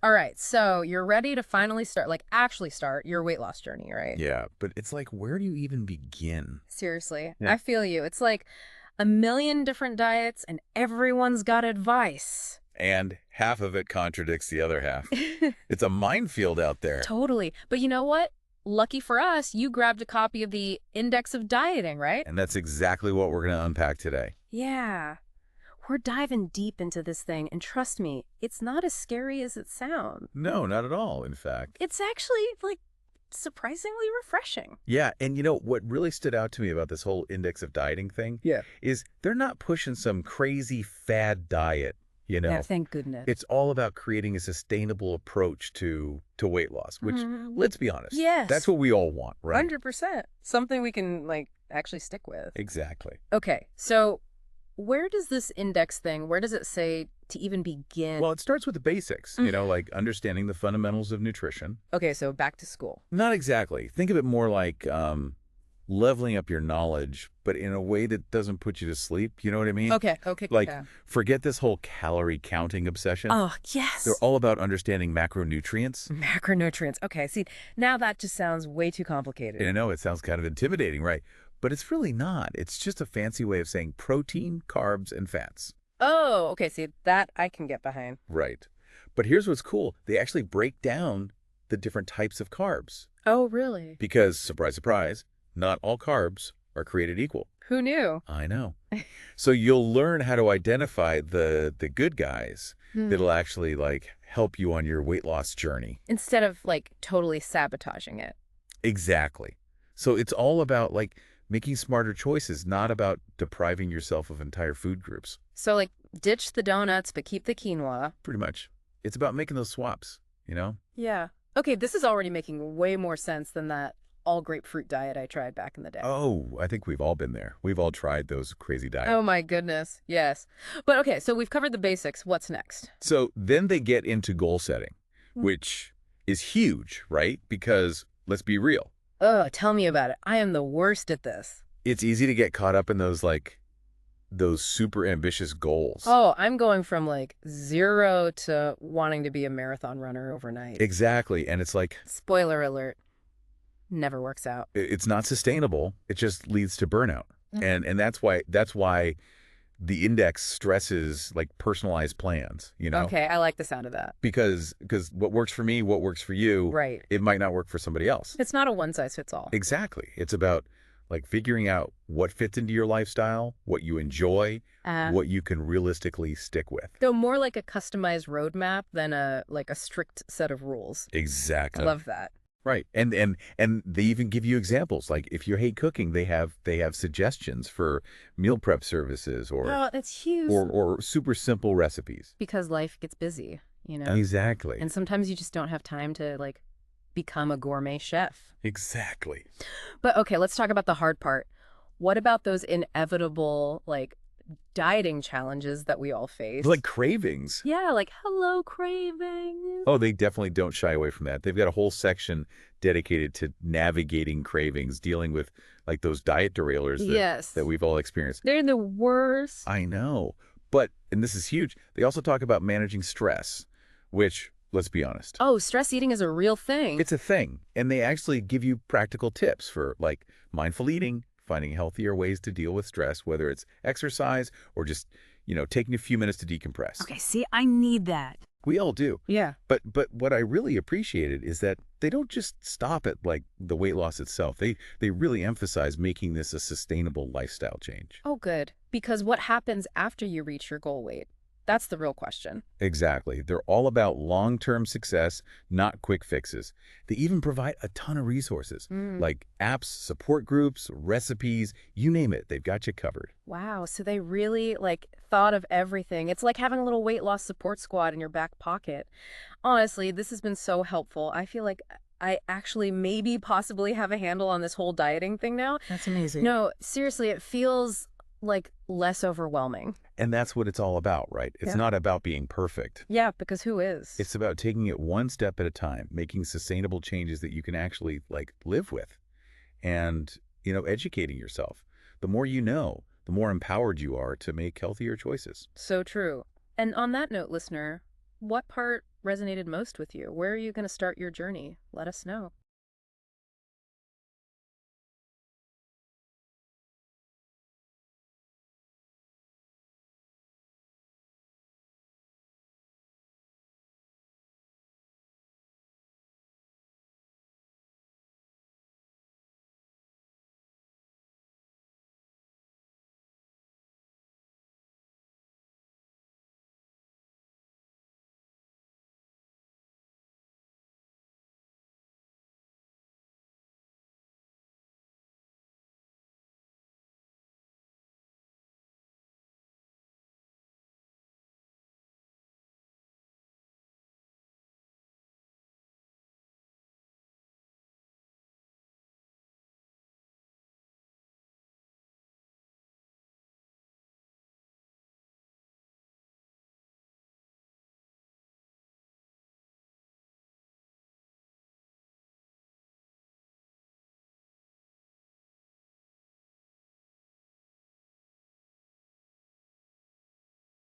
All right, so you're ready to finally start, like actually start your weight loss journey, right? Yeah, but it's like, where do you even begin? Seriously, Yeah. I feel you. It's like a million different diets and everyone's got advice. And half of it contradicts the other half. It's a minefield out there. Totally. But you know what? Lucky for us, you grabbed a copy of the Index of Dieting, right? And that's exactly what we're going to unpack today. Yeah. We're diving deep into this thing, and trust me, it's not as scary as it sounds. No, not at all, in fact. It's actually, like, surprisingly refreshing. Yeah, and what really stood out to me about this whole index of dieting thing Yeah. is they're not pushing some crazy fad diet, you Yeah, know. thank goodness. It's all about creating a sustainable approach to weight loss, which, let's be honest, that's Yes, what we all want, right? 100%. Something we can, like, actually stick with. Exactly. Okay, so where does this index thing, where does it say to even begin? Well, it starts with the basics, like understanding the fundamentals of nutrition. Okay, so back to school. Not exactly. Think of it more like leveling up your knowledge, but in a way that doesn't put you to sleep. You know what I mean? Okay, okay, Like, yeah. forget this whole calorie counting obsession. Oh, They're yes. all about understanding macronutrients. Macronutrients. Okay, see, now that just sounds way too And complicated. I know it sounds kind of intimidating, right? But it's really not. It's just a fancy way of saying protein, carbs, and fats. Oh, okay, see, that I can get behind. Right. But here's what's cool. They actually break down the different types of carbs. Oh, really? Because, surprise, surprise, not all carbs are created equal. Who knew? I know. So you'll learn how to identify the good guys that'll actually like help you on your weight loss journey. Instead of, like, totally sabotaging it. Exactly. So it's all about like making smarter choices, not about depriving yourself of entire food groups. So, like, ditch the donuts, but keep the quinoa. Pretty much. It's about making those swaps, you know? Yeah. Okay, this is already making way more sense than that all grapefruit diet I tried back in the day. Oh, I think we've all been there. We've all tried those crazy diets. Oh my goodness. Yes. But okay, so we've covered the basics. What's next? So then they get into goal setting, which is huge, right? Because let's be real. Oh, tell me about it. I am the worst at this. It's easy to get caught up in those super ambitious goals. Oh, I'm going from like 0 to wanting to be a marathon runner overnight. Exactly. And it's like, Spoiler alert, never works out. it's not sustainable. It just leads to burnout. And that's why the index stresses like personalized plans, Okay, I like the sound of that. because what works for me, what works for you, Right. it might not work for somebody else. It's not a one size fits all. Exactly. It's about like figuring out what fits into your lifestyle, what you enjoy, what you can realistically stick with. So more like a customized roadmap than a strict set of rules. I Exactly. love that. Right. And they even give you examples. Like if you hate cooking, they have suggestions for meal prep services Oh, that's huge. or super simple recipes. Because life gets busy, you know? Exactly. And sometimes you just don't have time to, like, become a gourmet chef. Exactly. But okay, let's talk about the hard part. What about those inevitable, like, dieting challenges that we all face? Like cravings. Yeah, like, hello, craving. Oh, they definitely don't shy away from that. They've got a whole section dedicated to navigating cravings, dealing with like those diet derailers Yes. that we've all experienced. They're the worst. I know. But, and this is huge, they also talk about managing stress, which, let's be honest, Oh, stress eating is a real thing. it's a thing. And they actually give you practical tips for like mindful eating, finding healthier ways to deal with stress, whether it's exercise or just, taking a few minutes to decompress. Okay, see, I need that. We all do. Yeah. But what I really appreciated is that they don't just stop at like the weight loss itself. They really emphasize making this a sustainable lifestyle change. Oh, good. Because what happens after you reach your goal weight? That's the real question. Exactly. They're all about long-term success, not quick fixes. They even provide a ton of resources like apps, support groups, recipes, you name it. They've got you covered. Wow, so they really, like, thought of everything. It's like having a little weight loss support squad in your back pocket. Honestly, this has been so helpful. I feel like I actually maybe possibly have a handle on this whole dieting thing now. That's amazing. No, seriously, it feels like less overwhelming. And that's what it's all about, right? It's Yeah. not about being perfect. Yeah, because who is? It's about taking it one step at a time, making sustainable changes that you can actually like live with and, educating yourself. The more you know, the more empowered you are to make healthier choices. So true. And on that note, listener, what part resonated most with you? Where are you going to start your journey? Let us know.